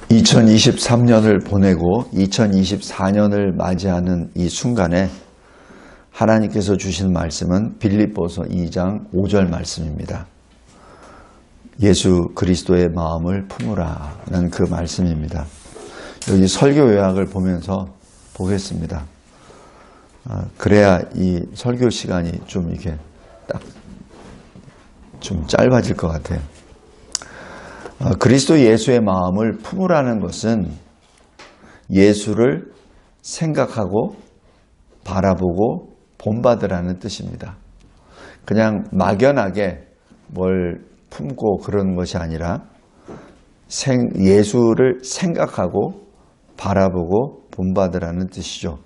2023년을 보내고 2024년을 맞이하는 이 순간에 하나님께서 주신 말씀은 빌립보서 2장 5절 말씀입니다. 예수 그리스도의 마음을 품으라는 그 말씀입니다. 여기 설교 요약을 보면서 보겠습니다. 그래야 이 설교 시간이 좀 이렇게 딱 좀 짧아질 것 같아요. 그리스도 예수의 마음을 품으라는 것은 예수를 생각하고 바라보고 본받으라는 뜻입니다. 그냥 막연하게 뭘 품고 그러는 것이 아니라 예수를 생각하고 바라보고 본받으라는 뜻이죠.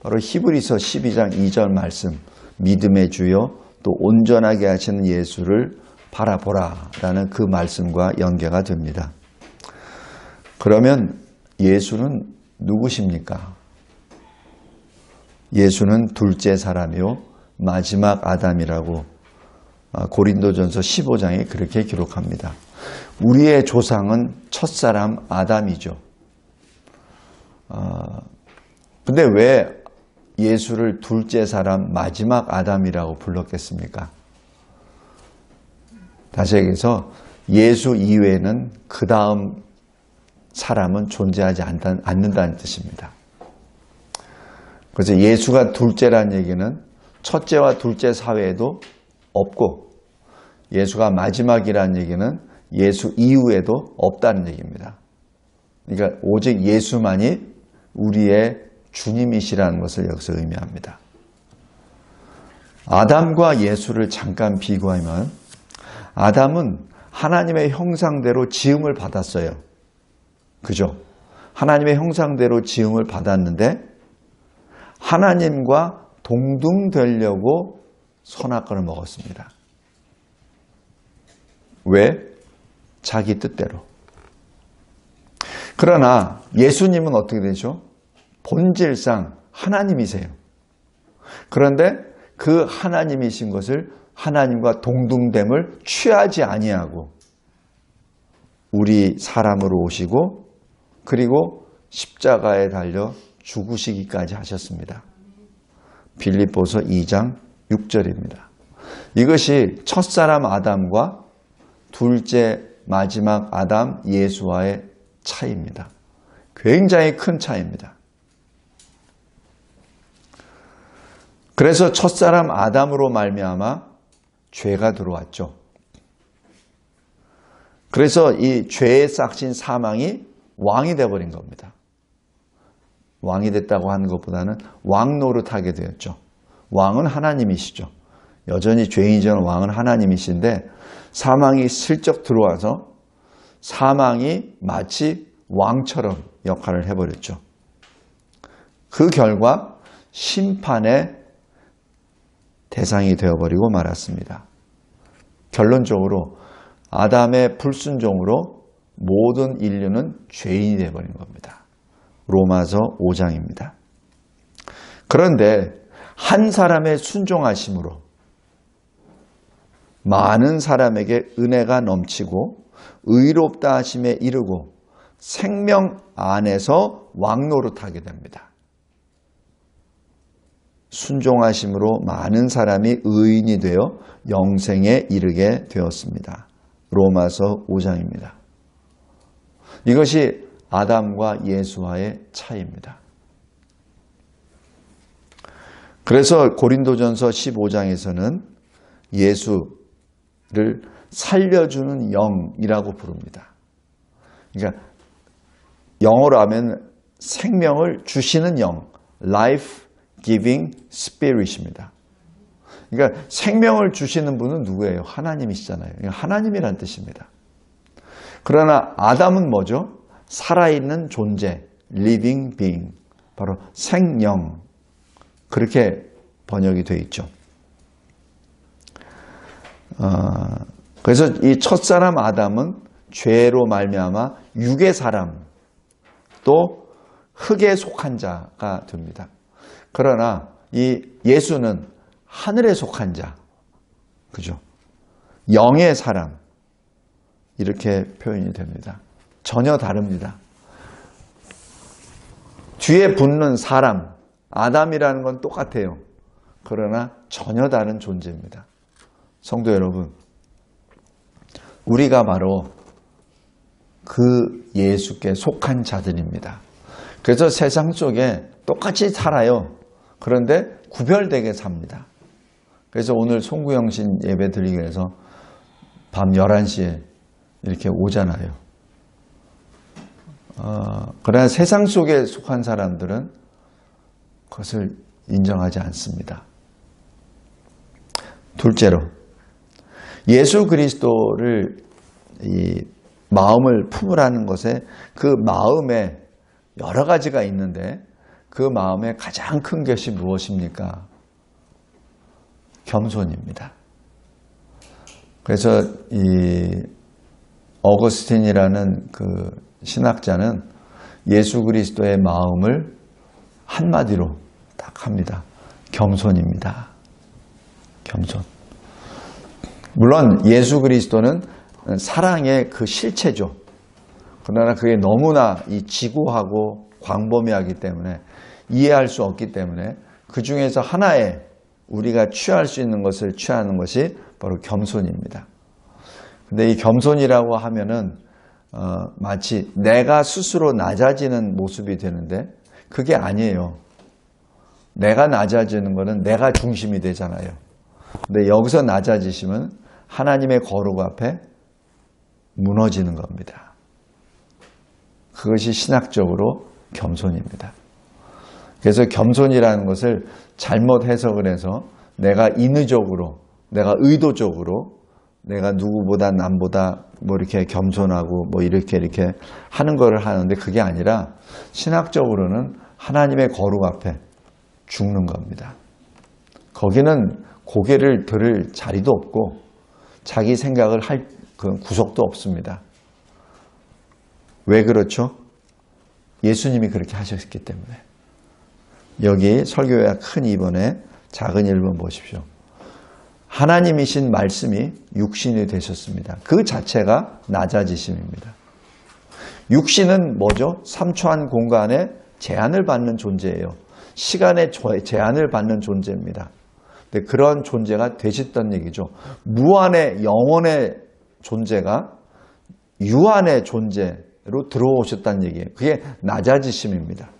바로 히브리서 12장 2절 말씀, 믿음의 주요 또 온전하게 하시는 예수를 바라보라 라는 그 말씀과 연계가 됩니다. 그러면 예수는 누구십니까? 예수는 둘째 사람이요 마지막 아담이라고 고린도전서 15장에 그렇게 기록합니다. 우리의 조상은 첫사람 아담이죠. 근데 왜 예수를 둘째 사람 마지막 아담이라고 불렀겠습니까? 다시 얘기해서 예수 이외에는 그 다음 사람은 존재하지 않는다는 뜻입니다. 그래서 예수가 둘째라는 얘기는 첫째와 둘째 사회에도 없고 예수가 마지막이라는 얘기는 예수 이후에도 없다는 얘기입니다. 그러니까 오직 예수만이 우리의 주님이시라는 것을 여기서 의미합니다. 아담과 예수를 잠깐 비교하면 아담은 하나님의 형상대로 지음을 받았어요. 그죠? 하나님의 형상대로 지음을 받았는데 하나님과 동등되려고 선악과를 먹었습니다. 왜? 자기 뜻대로. 그러나 예수님은 어떻게 되죠? 본질상 하나님이세요. 그런데 그 하나님이신 것을 하나님과 동등됨을 취하지 아니하고 우리 사람으로 오시고 그리고 십자가에 달려 죽으시기까지 하셨습니다. 빌립보서 2장 6절입니다. 이것이 첫사람 아담과 둘째 마지막 아담 예수와의 차이입니다. 굉장히 큰 차이입니다. 그래서 첫사람 아담으로 말미암아 죄가 들어왔죠. 그래서 이 죄에 싹신 사망이 왕이 되어버린 겁니다. 왕이 됐다고 하는 것보다는 왕 노릇하게 되었죠. 왕은 하나님이시죠. 여전히 죄인이전 왕은 하나님이신데 사망이 슬쩍 들어와서 사망이 마치 왕처럼 역할을 해버렸죠. 그 결과 심판의 대상이 되어버리고 말았습니다. 결론적으로 아담의 불순종으로 모든 인류는 죄인이 되어버린 겁니다. 로마서 5장입니다. 그런데 한 사람의 순종하심으로 많은 사람에게 은혜가 넘치고 의롭다 하심에 이르고 생명 안에서 왕노릇하게 됩니다. 순종하심으로 많은 사람이 의인이 되어 영생에 이르게 되었습니다. 로마서 5장입니다. 이것이 아담과 예수와의 차이입니다. 그래서 고린도전서 15장에서는 예수를 살려주는 영이라고 부릅니다. 그러니까 영어로 하면 생명을 주시는 영, life giving spirit입니다. 그러니까 생명을 주시는 분은 누구예요? 하나님이시잖아요. 하나님이란 뜻입니다. 그러나 아담은 뭐죠? 살아있는 존재, living being, 바로 생영, 그렇게 번역이 되어 있죠. 그래서 이 첫사람 아담은 죄로 말미암아 육의 사람, 또 흙에 속한 자가 됩니다. 그러나 이 예수는 하늘에 속한 자, 그죠? 영의 사람, 이렇게 표현이 됩니다. 전혀 다릅니다. 뒤에 붙는 사람, 아담이라는 건 똑같아요. 그러나 전혀 다른 존재입니다. 성도 여러분, 우리가 바로 그 예수께 속한 자들입니다. 그래서 세상 속에 똑같이 살아요. 그런데 구별되게 삽니다. 그래서 오늘 송구영신 예배 드리기 위해서 밤 11시에 이렇게 오잖아요. 그러나 세상 속에 속한 사람들은 그것을 인정하지 않습니다. 둘째로, 예수 그리스도를 이 마음을 품으라는 것에 그 마음에 여러 가지가 있는데 그 마음의 가장 큰 것이 무엇입니까? 겸손입니다. 그래서 이 어거스틴이라는 그 신학자는 예수 그리스도의 마음을 한마디로 딱 합니다. 겸손입니다. 겸손. 물론 예수 그리스도는 사랑의 그 실체죠. 그러나 그게 너무나 이 지고하고 광범위하기 때문에 이해할 수 없기 때문에 그 중에서 하나의 우리가 취할 수 있는 것을 취하는 것이 바로 겸손입니다. 근데 이 겸손이라고 하면은 마치 내가 스스로 낮아지는 모습이 되는데 그게 아니에요. 내가 낮아지는 것은 내가 중심이 되잖아요. 근데 여기서 낮아지시면 하나님의 거룩 앞에 무너지는 겁니다. 그것이 신학적으로 겸손입니다. 그래서 겸손이라는 것을 잘못 해석을 해서 내가 인위적으로, 내가 의도적으로, 내가 누구보다 남보다 뭐 이렇게 겸손하고 뭐 이렇게 하는 거를 하는데 그게 아니라 신학적으로는 하나님의 거룩 앞에 죽는 겁니다. 거기는 고개를 들을 자리도 없고 자기 생각을 할 그 구석도 없습니다. 왜 그렇죠? 예수님이 그렇게 하셨기 때문에. 여기 설교의 큰 2번에 작은 1번 보십시오. 하나님이신 말씀이 육신이 되셨습니다. 그 자체가 낮아지심입니다. 육신은 뭐죠? 삼초한 공간에 제한을 받는 존재예요. 시간에 제한을 받는 존재입니다. 근데 그런 존재가 되셨다는 얘기죠. 무한의 영원의 존재가 유한의 존재로 들어오셨다는 얘기예요. 그게 낮아지심입니다.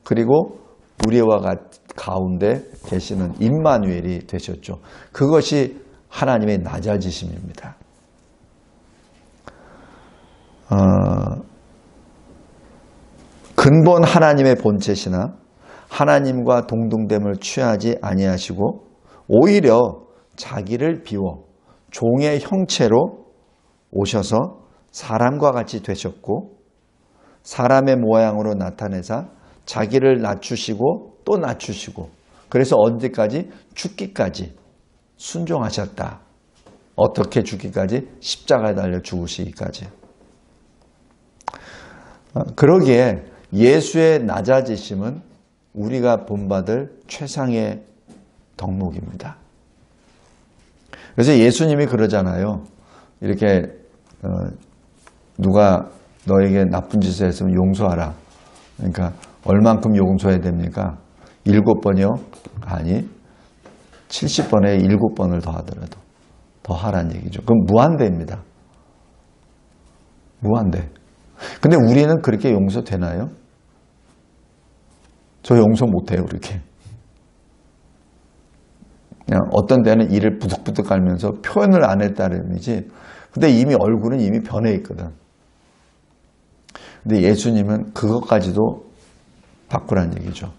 그리고 우리와 가운데 계시는 임마누엘이 되셨죠. 그것이 하나님의 낮아지심입니다. 근본 하나님의 본체시나 하나님과 동등됨을 취하지 아니하시고 오히려 자기를 비워 종의 형체로 오셔서 사람과 같이 되셨고 사람의 모양으로 나타내사 자기를 낮추시고 또 낮추시고 그래서 언제까지? 죽기까지 순종하셨다. 어떻게 죽기까지? 십자가에 달려 죽으시기까지. 그러기에 예수의 낮아지심은 우리가 본받을 최상의 덕목입니다. 그래서 예수님이 그러잖아요. 이렇게 누가 너에게 나쁜 짓을 했으면 용서하라. 그러니까 얼만큼 용서해야 됩니까? 7번이요? 아니 70번에 7번을 더 하더라도 더 하란 얘기죠. 그럼 무한대입니다. 무한대. 근데 우리는 그렇게 용서되나요? 저 용서 못해요. 그렇게. 그냥 어떤 때는 이를 부득부득 깔면서 표현을 안 했다는 의미지. 근데 이미 얼굴은 이미 변해 있거든. 근데 예수님은 그것까지도 바꾸란 얘기죠.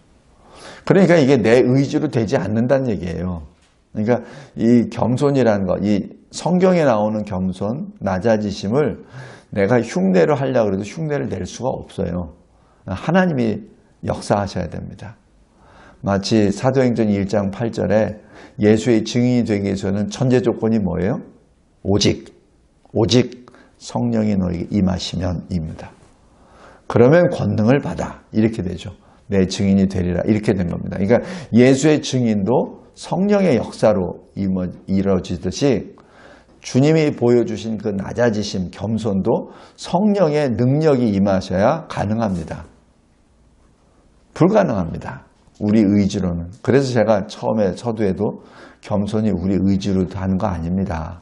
그러니까 이게 내 의지로 되지 않는다는 얘기예요. 그러니까 이 겸손이라는 거, 이 성경에 나오는 겸손, 낮아지심을 내가 흉내로 하려고 해도 흉내를 낼 수가 없어요. 하나님이 역사하셔야 됩니다. 마치 사도행전 1장 8절에 예수의 증인이 되기 위해서는 전제 조건이 뭐예요? 오직 성령이 너에게 임하시면입니다. 그러면 권능을 받아. 이렇게 되죠. 내 증인이 되리라. 이렇게 된 겁니다. 그러니까 예수의 증인도 성령의 역사로 이루어지듯이 주님이 보여주신 그 낮아지심, 겸손도 성령의 능력이 임하셔야 가능합니다. 불가능합니다. 우리 의지로는. 그래서 제가 처음에 서두에도 겸손이 우리 의지로 하는 거 아닙니다.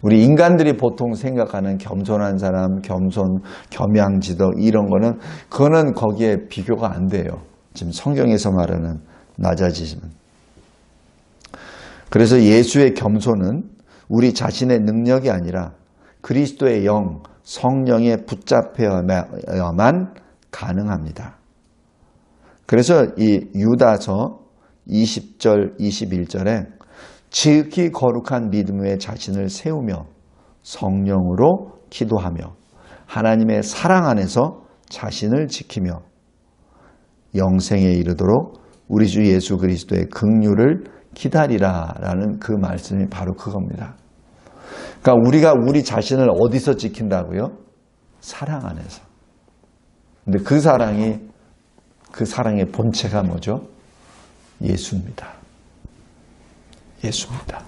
우리 인간들이 보통 생각하는 겸손한 사람, 겸손, 겸양지덕 이런 거는 그거는 거기에 비교가 안 돼요. 지금 성경에서 말하는 낮아지심은. 그래서 예수의 겸손은 우리 자신의 능력이 아니라 그리스도의 영, 성령에 붙잡혀야만 가능합니다. 그래서 이 유다서 20절, 21절에 지극히 거룩한 믿음의 자신을 세우며 성령으로 기도하며 하나님의 사랑 안에서 자신을 지키며 영생에 이르도록 우리 주 예수 그리스도의 긍휼을 기다리라 라는 그 말씀이 바로 그겁니다. 그러니까 우리가 우리 자신을 어디서 지킨다고요? 사랑 안에서. 근데 그 사랑의 본체가 뭐죠? 예수입니다. 예수입니다.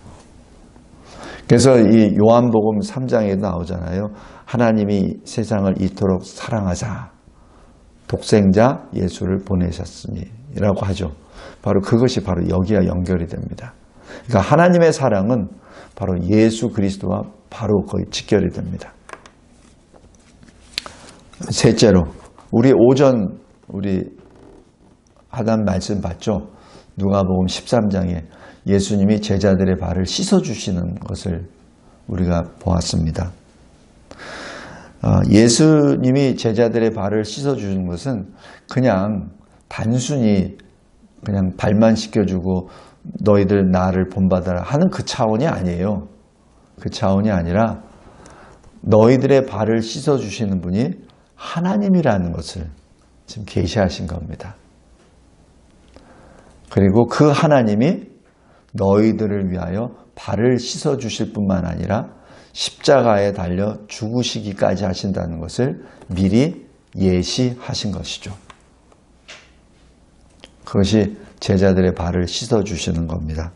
그래서 이 요한복음 3장에도 나오잖아요. 하나님이 세상을 이토록 사랑하사 독생자 예수를 보내셨으니 라고 하죠. 바로 그것이 바로 여기와 연결이 됩니다. 그러니까 하나님의 사랑은 바로 예수 그리스도와 바로 거의 직결이 됩니다. 셋째로 우리 오전 하단 말씀 봤죠? 누가복음 13장에 예수님이 제자들의 발을 씻어주시는 것을 우리가 보았습니다. 예수님이 제자들의 발을 씻어주는 것은 그냥 단순히 그냥 발만 씻겨주고 너희들 나를 본받아라 하는 그 차원이 아니에요. 그 차원이 아니라 너희들의 발을 씻어주시는 분이 하나님이라는 것을 지금 계시하신 겁니다. 그리고 그 하나님이 너희들을 위하여 발을 씻어주실 뿐만 아니라 십자가에 달려 죽으시기까지 하신다는 것을 미리 예시하신 것이죠. 그것이 제자들의 발을 씻어주시는 겁니다.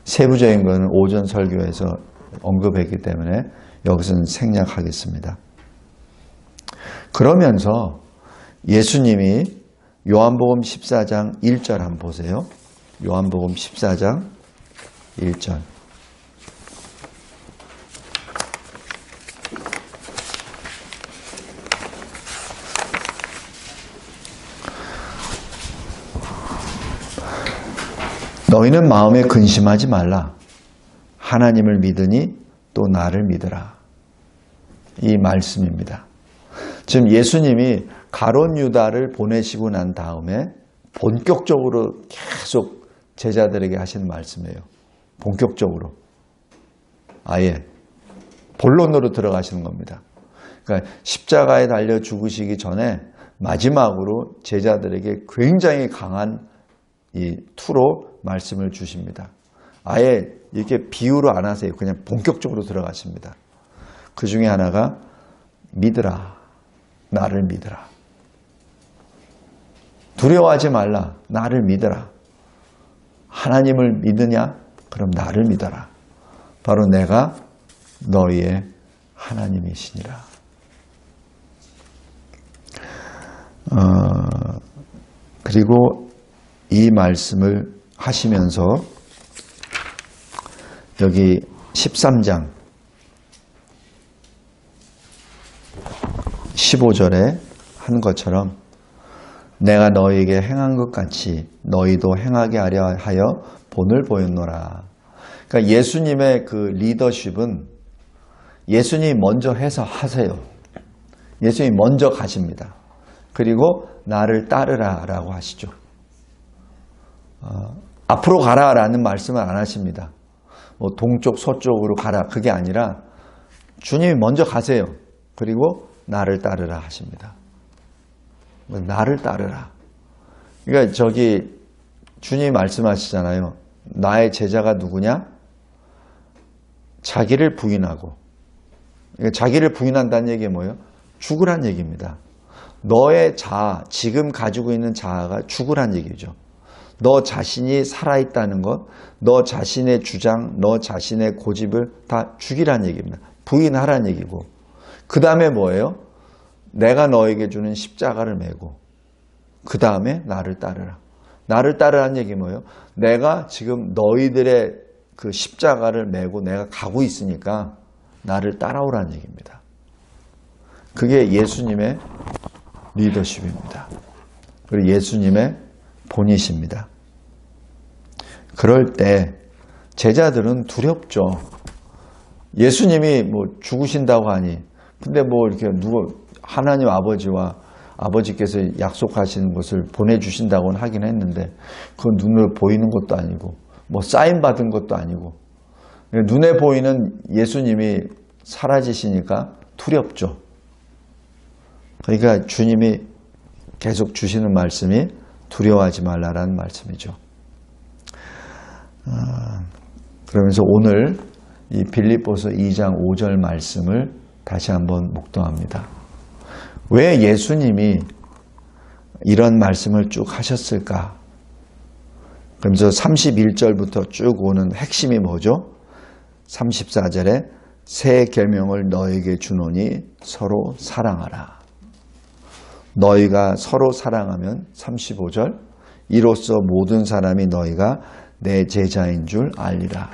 세부적인 것은 오전 설교에서 언급했기 때문에 여기서는 생략하겠습니다. 그러면서 예수님이 요한복음 14장 1절 한번 보세요. 요한복음 14장 1절. 너희는 마음에 근심하지 말라. 하나님을 믿으니 또 나를 믿으라. 이 말씀입니다. 지금 예수님이 가룟 유다를 보내시고 난 다음에 본격적으로 계속 제자들에게 하시는 말씀이에요. 본격적으로. 아예 본론으로 들어가시는 겁니다. 그러니까 십자가에 달려 죽으시기 전에 마지막으로 제자들에게 굉장히 강한 이 투로 말씀을 주십니다. 아예 이렇게 비유로 안 하세요. 그냥 본격적으로 들어가십니다. 그 중에 하나가 믿으라. 나를 믿으라. 두려워하지 말라. 나를 믿으라. 하나님을 믿으냐? 그럼 나를 믿어라. 바로 내가 너희의 하나님이시니라. 그리고 이 말씀을 하시면서 여기 13장 15절에 한 것처럼 내가 너희에게 행한 것 같이 너희도 행하게 하려 하여 본을 보였노라. 그러니까 예수님의 그 리더십은 예수님이 먼저 해서 하세요. 예수님이 먼저 가십니다. 그리고 나를 따르라 라고 하시죠. 앞으로 가라 라는 말씀을 안 하십니다. 뭐 동쪽 서쪽으로 가라 그게 아니라 주님이 먼저 가세요. 그리고 나를 따르라 하십니다. 나를 따르라. 그러니까 저기 주님이 말씀하시잖아요. 나의 제자가 누구냐? 자기를 부인하고. 그러니까 자기를 부인한다는 얘기가 뭐예요? 죽으란 얘기입니다. 너의 자아, 지금 가지고 있는 자아가 죽으란 얘기죠. 너 자신이 살아있다는 것, 너 자신의 주장, 너 자신의 고집을 다 죽이란 얘기입니다. 부인하란 얘기고. 그 다음에 뭐예요? 내가 너에게 주는 십자가를 메고 그 다음에 나를 따르라. 나를 따르라는 얘기 뭐예요? 내가 지금 너희들의 그 십자가를 메고 내가 가고 있으니까 나를 따라오라는 얘기입니다. 그게 예수님의 리더십입니다. 그리고 예수님의 본이십니다. 그럴 때 제자들은 두렵죠. 예수님이 뭐 죽으신다고 하니, 근데 뭐 이렇게 하나님 아버지와 아버지께서 약속하시는 것을 보내주신다고는 하긴 했는데, 그건 눈으로 보이는 것도 아니고, 뭐 사인 받은 것도 아니고, 눈에 보이는 예수님이 사라지시니까 두렵죠. 그러니까 주님이 계속 주시는 말씀이 두려워하지 말라라는 말씀이죠. 그러면서 오늘 이 빌립보서 2장 5절 말씀을 다시 한번 묵도합니다. 왜 예수님이 이런 말씀을 쭉 하셨을까? 그러면서 31절부터 쭉 오는 핵심이 뭐죠? 34절에 새 계명을 너에게 주노니 서로 사랑하라. 너희가 서로 사랑하면 35절 이로써 모든 사람이 너희가 내 제자인 줄 알리라.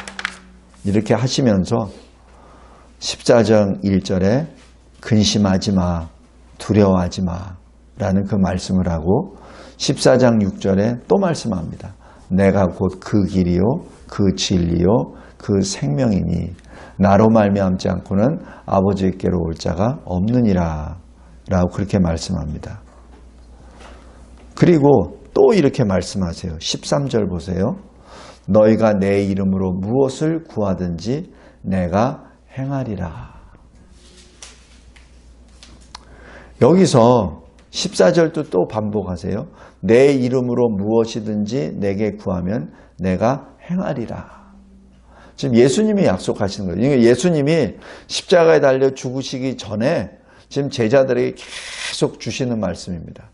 이렇게 하시면서 14장 1절에 근심하지 마, 두려워하지 마 라는 그 말씀을 하고 14장 6절에 또 말씀합니다. 내가 곧 그 길이요 그 진리요 그 생명이니 나로 말미암지 않고는 아버지께로 올 자가 없느니라 라고 그렇게 말씀합니다. 그리고 또 이렇게 말씀하세요. 13절 보세요. 너희가 내 이름으로 무엇을 구하든지 내가 행하리라. 여기서 14절도 또 반복하세요. 내 이름으로 무엇이든지 내게 구하면 내가 행하리라. 지금 예수님이 약속하시는 거예요. 예수님이 십자가에 달려 죽으시기 전에 지금 제자들에게 계속 주시는 말씀입니다.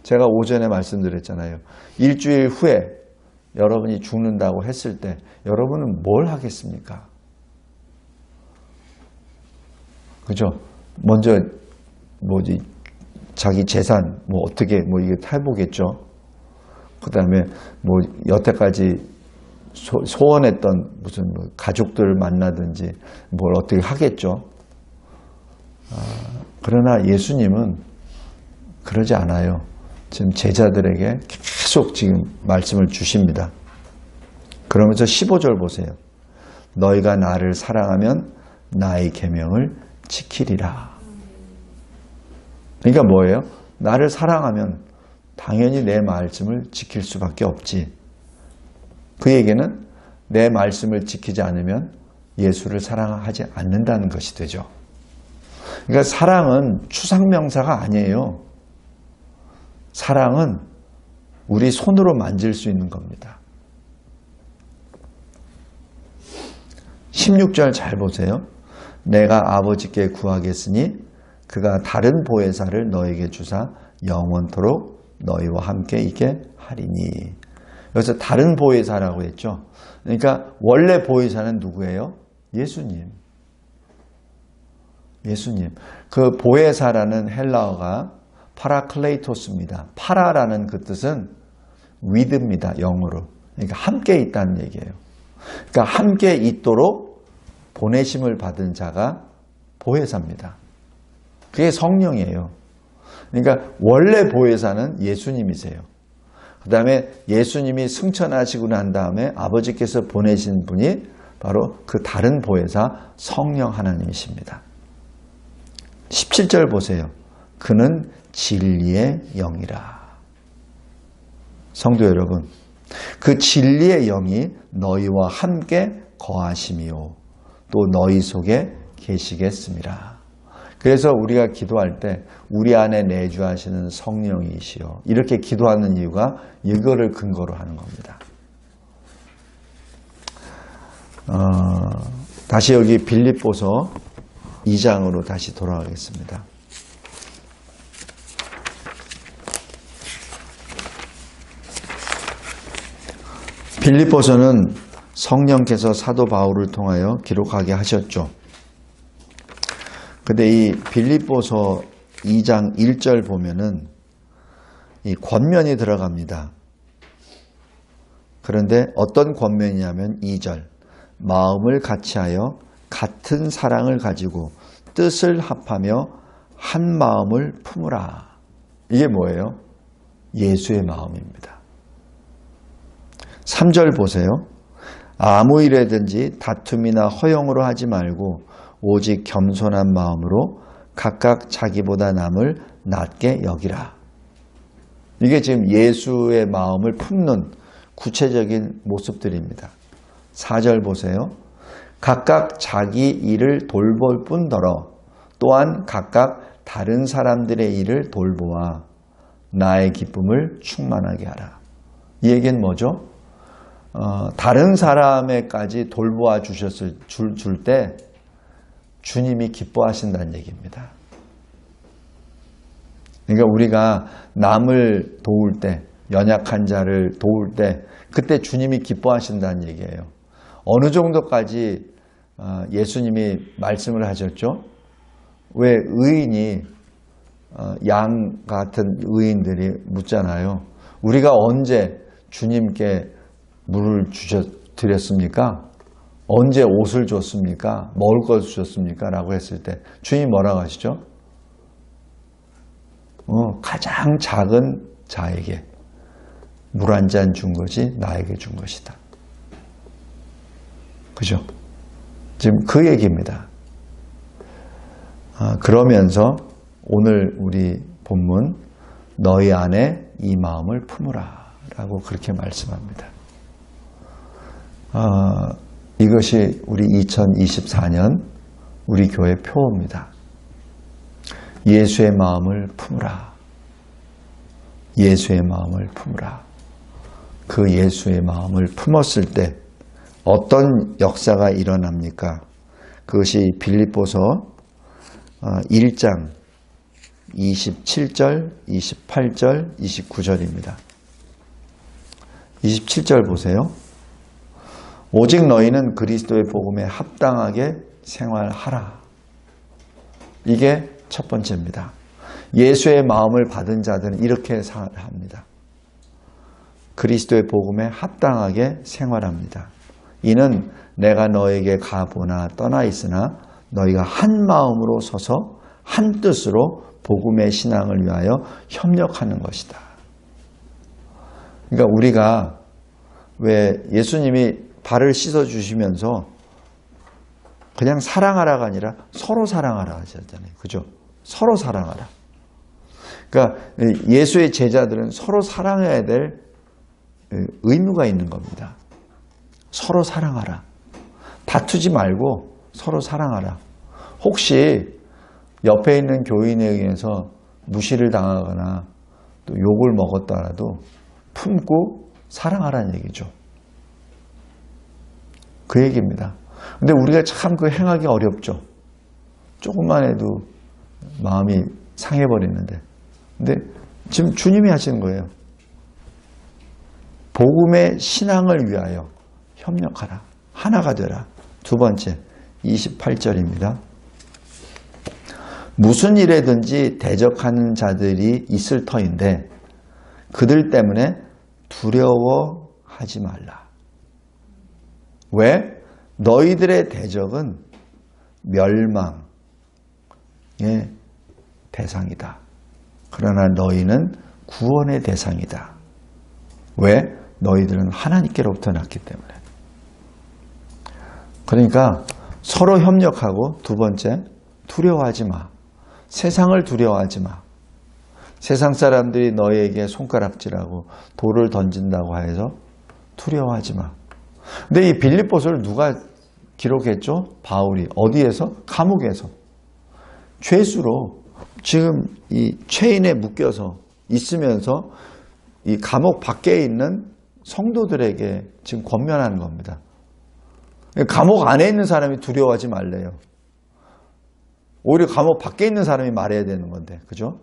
제가 오전에 말씀드렸잖아요. 일주일 후에 여러분이 죽는다고 했을 때 여러분은 뭘 하겠습니까? 그죠? 먼저 자기 재산 어떻게 이게 해보겠죠. 그 다음에 여태까지 소원했던 무슨 가족들을 만나든지 뭘 어떻게 하겠죠. 그러나 예수님은 그러지 않아요. 지금 제자들에게 계속 지금 말씀을 주십니다. 그러면서 15절 보세요. 너희가 나를 사랑하면 나의 계명을 지키리라. 그러니까 뭐예요? 나를 사랑하면 당연히 내 말씀을 지킬 수밖에 없지. 그 얘기는 내 말씀을 지키지 않으면 예수를 사랑하지 않는다는 것이 되죠. 그러니까 사랑은 추상명사가 아니에요. 사랑은 우리 손으로 만질 수 있는 겁니다. 16절 잘 보세요. 내가 아버지께 구하겠으니 그가 다른 보혜사를 너에게 주사 영원토록 너희와 함께 있게 하리니. 여기서 다른 보혜사라고 했죠. 그러니까 원래 보혜사는 누구예요? 예수님. 예수님. 그 보혜사라는 헬라어가 파라클레이토스입니다. 파라라는 그 뜻은 with입니다. 영어로. 그러니까 함께 있다는 얘기예요. 그러니까 함께 있도록 보내심을 받은 자가 보혜사입니다. 그게 성령이에요. 그러니까 원래 보혜사는 예수님이세요. 그 다음에 예수님이 승천하시고 난 다음에 아버지께서 보내신 분이 바로 그 다른 보혜사 성령 하나님이십니다. 17절 보세요. 그는 진리의 영이라. 성도 여러분, 그 진리의 영이 너희와 함께 거하심이요 또 너희 속에 계시겠습니다. 그래서 우리가 기도할 때 우리 안에 내주하시는 성령이시여 이렇게 기도하는 이유가 이거를 근거로 하는 겁니다. 다시 여기 빌립보서 2장으로 다시 돌아가겠습니다. 빌립보서는 성령께서 사도 바울을 통하여 기록하게 하셨죠. 근데 이 빌립보서 2장 1절 보면은 이 권면이 들어갑니다. 그런데 어떤 권면이냐면 2절 마음을 같이하여 같은 사랑을 가지고 뜻을 합하며 한 마음을 품으라. 이게 뭐예요? 예수의 마음입니다. 3절 보세요. 아무 일에든지 다툼이나 허용으로 하지 말고 오직 겸손한 마음으로 각각 자기보다 남을 낮게 여기라. 이게 지금 예수의 마음을 품는 구체적인 모습들입니다. 4절 보세요. 각각 자기 일을 돌볼 뿐더러 또한 각각 다른 사람들의 일을 돌보아 나의 기쁨을 충만하게 하라. 이 얘기는 뭐죠? 다른 사람에까지 돌보아 주셨을 줄 때 주님이 기뻐하신다는 얘기입니다. 그러니까 우리가 남을 도울 때, 연약한 자를 도울 때 그때 주님이 기뻐하신다는 얘기예요. 어느 정도까지 예수님이 말씀을 하셨죠? 왜 의인이 양 같은 의인들이 묻잖아요. 우리가 언제 주님께 물을 드렸습니까? 언제 옷을 줬습니까? 먹을 걸 주셨습니까? 라고 했을 때 주님이 뭐라고 하시죠? 가장 작은 자에게 물 한 잔 준 것이 나에게 준 것이다. 그죠? 지금 그 얘기입니다. 그러면서 오늘 우리 본문 너희 안에 이 마음을 품으라 라고 그렇게 말씀합니다. 이것이 우리 2024년 우리 교회 표어입니다. 예수의 마음을 품으라. 예수의 마음을 품으라. 그 예수의 마음을 품었을 때 어떤 역사가 일어납니까? 그것이 빌립보서 1장 27절, 28절, 29절입니다. 27절 보세요. 오직 너희는 그리스도의 복음에 합당하게 생활하라. 이게 첫 번째입니다. 예수의 마음을 받은 자들은 이렇게 살아합니다. 그리스도의 복음에 합당하게 생활합니다. 이는 내가 너에게 가보나 떠나 있으나 너희가 한 마음으로 서서 한 뜻으로 복음의 신앙을 위하여 협력하는 것이다. 그러니까 우리가 왜 예수님이 발을 씻어주시면서 그냥 사랑하라가 아니라 서로 사랑하라 하셨잖아요. 그죠? 서로 사랑하라. 그러니까 예수의 제자들은 서로 사랑해야 될 의무가 있는 겁니다. 서로 사랑하라. 다투지 말고 서로 사랑하라. 혹시 옆에 있는 교인에 의해서 무시를 당하거나 또 욕을 먹었더라도 품고 사랑하라는 얘기죠. 그 얘기입니다. 근데 우리가 참 그 행하기 어렵죠. 조금만 해도 마음이 상해버리는데. 근데 지금 주님이 하시는 거예요. 복음의 신앙을 위하여 협력하라. 하나가 되라. 두 번째, 28절입니다. 무슨 일에든지 대적하는 자들이 있을 터인데 그들 때문에 두려워하지 말라. 왜? 너희들의 대적은 멸망의 대상이다. 그러나 너희는 구원의 대상이다. 왜? 너희들은 하나님께로부터 났기 때문에. 그러니까 서로 협력하고 두 번째, 두려워하지 마. 세상을 두려워하지 마. 세상 사람들이 너희에게 손가락질하고 돌을 던진다고 해서 두려워하지 마. 근데 이 빌립보서를 누가 기록했죠? 바울이. 어디에서? 감옥에서. 죄수로 지금 이 체인에 묶여서 있으면서 이 감옥 밖에 있는 성도들에게 지금 권면하는 겁니다. 감옥 안에 있는 사람이 두려워하지 말래요. 오히려 감옥 밖에 있는 사람이 말해야 되는 건데, 그죠?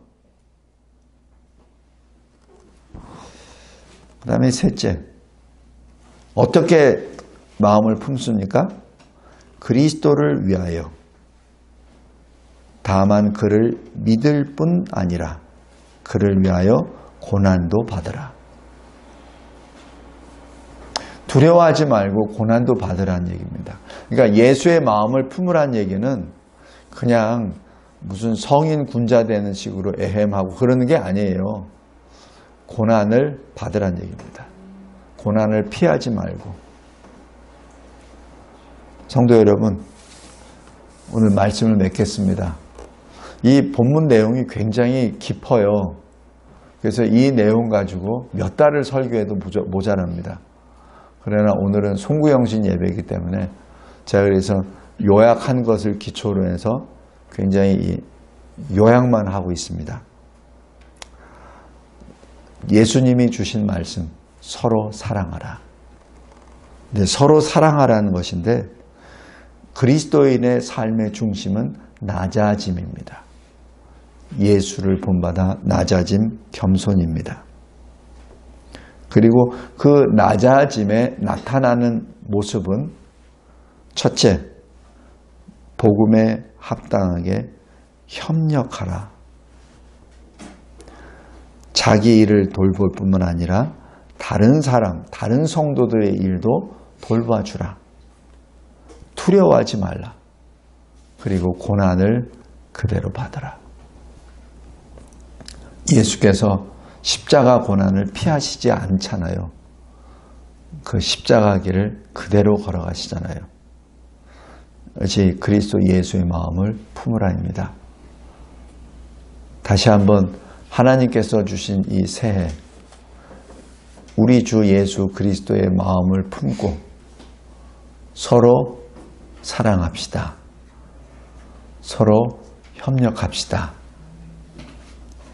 그 다음에 셋째, 어떻게 마음을 품습니까? 그리스도를 위하여. 다만 그를 믿을 뿐 아니라 그를 위하여 고난도 받으라. 두려워하지 말고 고난도 받으라는 얘기입니다. 그러니까 예수의 마음을 품으라는 얘기는 그냥 무슨 성인 군자 되는 식으로 에헴하고 그러는 게 아니에요. 고난을 받으라는 얘기입니다. 고난을 피하지 말고. 성도 여러분, 오늘 말씀을 맺겠습니다. 이 본문 내용이 굉장히 깊어요. 그래서 이 내용 가지고 몇 달을 설교해도 모자랍니다. 그러나 오늘은 송구영신 예배이기 때문에 제가 그래서 요약한 것을 기초로 해서 굉장히 요약만 하고 있습니다. 예수님이 주신 말씀, 서로 사랑하라. 근데 서로 사랑하라는 것인데 그리스도인의 삶의 중심은 낮아짐입니다. 예수를 본받아 낮아짐, 겸손입니다. 그리고 그 낮아짐에 나타나는 모습은 첫째, 복음에 합당하게 협력하라. 자기 일을 돌볼 뿐만 아니라 다른 사람, 다른 성도들의 일도 돌봐주라. 두려워하지 말라. 그리고 고난을 그대로 받으라. 예수께서 십자가 고난을 피하시지 않잖아요. 그 십자가 길을 그대로 걸어가시잖아요. 그것이 그리스도 예수의 마음을 품으라입니다. 다시 한번 하나님께서 주신 이 새해 우리 주 예수 그리스도의 마음을 품고 서로 사랑합시다. 서로 협력합시다.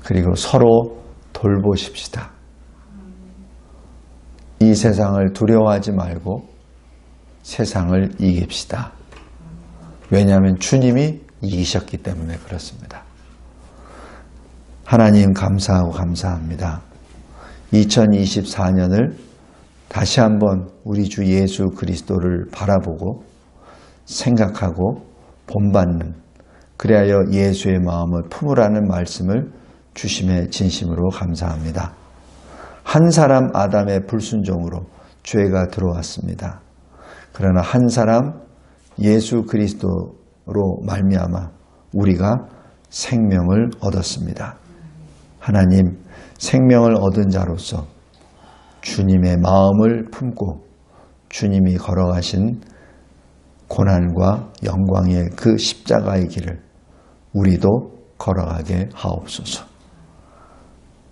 그리고 서로 돌보십시다. 이 세상을 두려워하지 말고 세상을 이깁시다. 왜냐하면 주님이 이기셨기 때문에 그렇습니다. 하나님 감사하고 감사합니다. 2024년을 다시 한번 우리 주 예수 그리스도를 바라보고 생각하고 본받는, 그리하여 예수의 마음을 품으라는 말씀을 주심에 진심으로 감사합니다. 한 사람 아담의 불순종으로 죄가 들어왔습니다. 그러나 한 사람 예수 그리스도로 말미암아 우리가 생명을 얻었습니다. 하나님, 생명을 얻은 자로서 주님의 마음을 품고 주님이 걸어가신 고난과 영광의 그 십자가의 길을 우리도 걸어가게 하옵소서.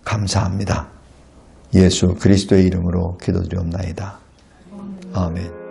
감사합니다. 예수 그리스도의 이름으로 기도드리옵나이다. 아멘.